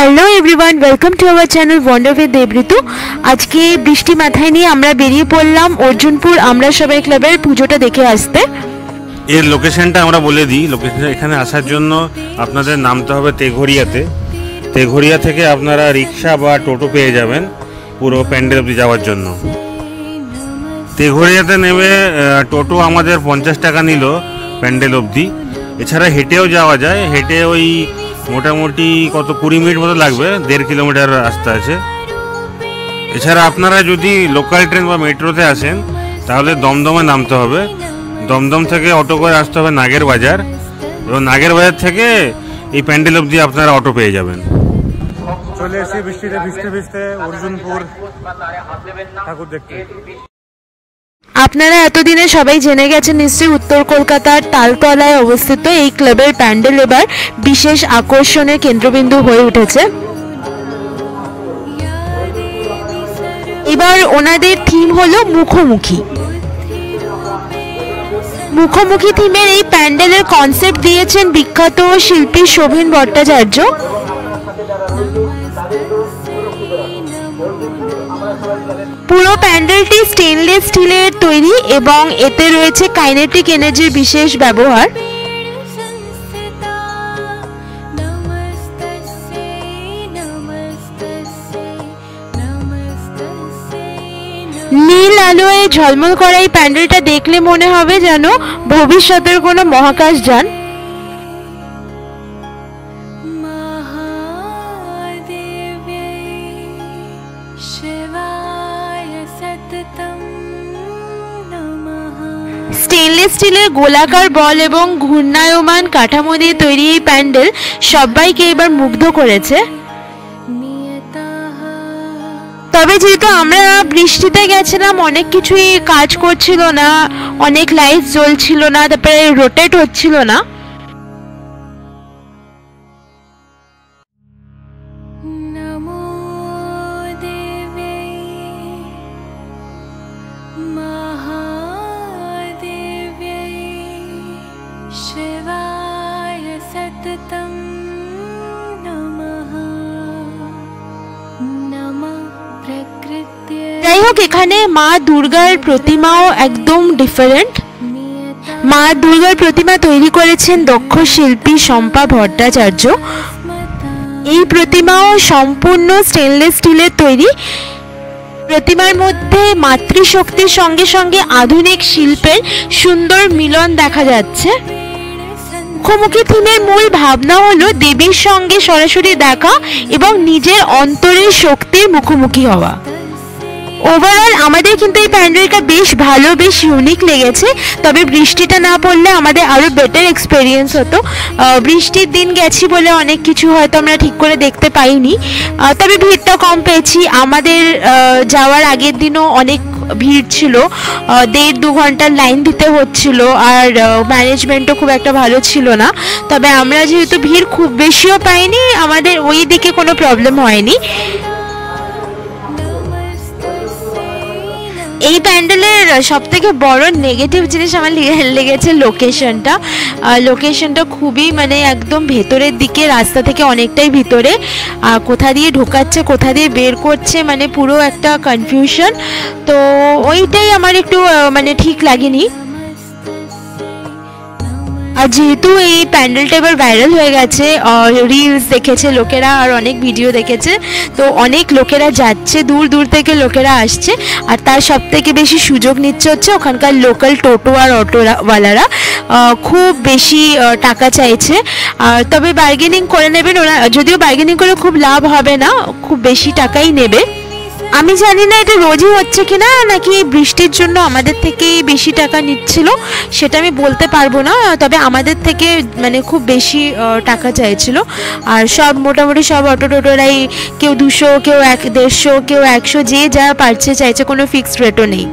Hello everyone, welcome to our channel wonder with Debritu. আজকে বৃষ্টি মাথায় নিয়ে আমরা বেরিয়ে পড়লাম অর্জুনপুর আমরা সবাই ক্লাবের পুজোটা দেখে আসতে। এর লোকেশনটা আমরা বলে দিই। লোকেশন এখানে আসার জন্য আপনাদের নামতে হবে তেঘরিয়াতে। তেঘরিয়া থেকে আপনারা রিক্সা বা টোটো পেয়ে যাবেন পুরো প্যান্ডেল অবধি যাওয়ার জন্য। তেঘরিয়াতে নেমে টোটো আমাদের 50 টাকা নিল প্যান্ডেল অবধি। এছাড়া হেঁটেও যাওয়া যায়, হেঁটে ওই মোটামুটি 20 মিনিট মতো লাগবে, 1.5 কিলোমিটার রাস্তা আছে। এছাড়া আপনারা যদি লোকাল ট্রেন বা মেট্রোতে আসেন তাহলে দমদমে নামতে হবে। দমদম থেকে অটো করে আসতে হবে নাগের বাজার, এবং নাগের বাজার থেকে এই প্যান্ডেল অবধি আপনারা অটো পেয়ে যাবেন। চলে এসে বৃষ্টিতে ভিজতে ভিজতে অর্জুনপুর ঠাকুর দেখতে। আপনারা এতদিনে সবাই জেনে গেছেন নিশ্চয়ই উত্তর কলকাতার তালতলায় অবস্থিত এই ক্লাবের প্যান্ডেল এবার বিশেষ আকর্ষণের কেন্দ্রবিন্দু হয়ে উঠেছে। এবার ওনাদের থিম হলো মুখোমুখি। মুখোমুখি থিমের এই প্যান্ডেলের কনসেপ্ট দিয়েছেন বিখ্যাত শিল্পী শোভন ভট্টাচার্য। পুরো প্যান্ডেলটি স্টেনলেস স্টিলের তৈরি এবং এতে রয়েছে কাইনেটিক এনার্জির বিশেষ ব্যবহার। নীল আলোয় ঝলমল করা এই প্যান্ডেলটা দেখলে মনে হবে যেন ভবিষ্যতের কোনো মহাকাশ যান। স্টেনলেস স্টিলের গোলাকার বল এবং ঘূর্ণায়মান কাঠামো দিয়ে তৈরি এই প্যান্ডেল সবাইকে এবার মুগ্ধ করেছে। তবে যেহেতু আমরা বৃষ্টিতে গেছিলাম, অনেক কিছুই কাজ করছিল না, অনেক লাইট জ্বলছিল না, তারপরে রোটেট হচ্ছিল না। যাই হোক, এখানে মা দুর্গার প্রতিমাও একদম ডিফারেন্ট। মা দুর্গার প্রতিমা তৈরি করেছেন দক্ষ শিল্পী শম্পা ভট্টাচার্য। এই প্রতিমাও সম্পূর্ণ স্টেনলেস স্টিলের তৈরি। প্রতিমার মধ্যে মাতৃশক্তির সঙ্গে সঙ্গে আধুনিক শিল্পের সুন্দর মিলন দেখা যাচ্ছে। মুখোমুখি থিমের মূল ভাবনা হলো দেবীর সঙ্গে সরাসরি দেখা এবং নিজের অন্তরের শক্তির মুখোমুখি হওয়া। ওভারঅল আমাদের কিন্তু এই প্যান্ডেলটা বেশ ভালো, বেশ ইউনিক লেগেছে। তবে বৃষ্টিটা না পড়লে আমাদের আরও বেটার এক্সপিরিয়েন্স হতো। বৃষ্টির দিন গেছি বলে অনেক কিছু হয়তো আমরা ঠিক করে দেখতে পাইনি, তবে ভিড়টা কম পেয়েছি। আমাদের যাওয়ার আগের দিনও অনেক ভিড় ছিল, 1.5-2 ঘন্টার লাইন দিতে হচ্ছিল, আর ম্যানেজমেন্টও খুব একটা ভালো ছিল না। তবে আমরা যেহেতু ভিড় খুব বেশিও পাইনি, আমাদের ওই দিকে কোনো প্রবলেম হয়নি। এই প্যান্ডেলের সবথেকে বড় নেগেটিভ জিনিস আমার লেগেছে লোকেশনটা। লোকেশনটা খুবই মানে একদম ভেতরের দিকে, রাস্তা থেকে অনেকটাই ভিতরে। কোথা দিয়ে ঢোকাচ্ছে কোথা দিয়ে বের করছে মানে পুরো একটা কনফিউশন। তো ওইটাই আমার একটু মানে ঠিক লাগেনি। আর যেহেতু এই প্যান্ডেলটা এবার ভাইরাল হয়ে গেছে, রিলস দেখেছে লোকেরা আর অনেক ভিডিও দেখেছে, তো অনেক লোকেরা যাচ্ছে, দূর দূর থেকে লোকেরা আসছে। আর তার সব থেকে বেশি সুযোগ নিচ্ছে হচ্ছে ওখানকার লোকাল টোটো আর অটোওয়ালারা। খুব বেশি টাকা চাইছে, তবে বার্গেনিং করে নেবেন ওরা, যদিও বার্গেনিং করে খুব লাভ হবে না, খুব বেশি টাকাই নেবে। আমি জানি না এটা রোজই হচ্ছে কিনা, নাকি বৃষ্টির জন্য আমাদের থেকে বেশি টাকা নিচ্ছিল সেটা আমি বলতে পারবো না। তবে আমাদের থেকে মানে খুব বেশি টাকা চাইছিল। আর সব মোটামুটি সব অটো টোটোরাই কেউ 200, কেউ 150, কেউ 100, যে যা পারছে চাইছে, কোনো ফিক্সড রেটও নেই।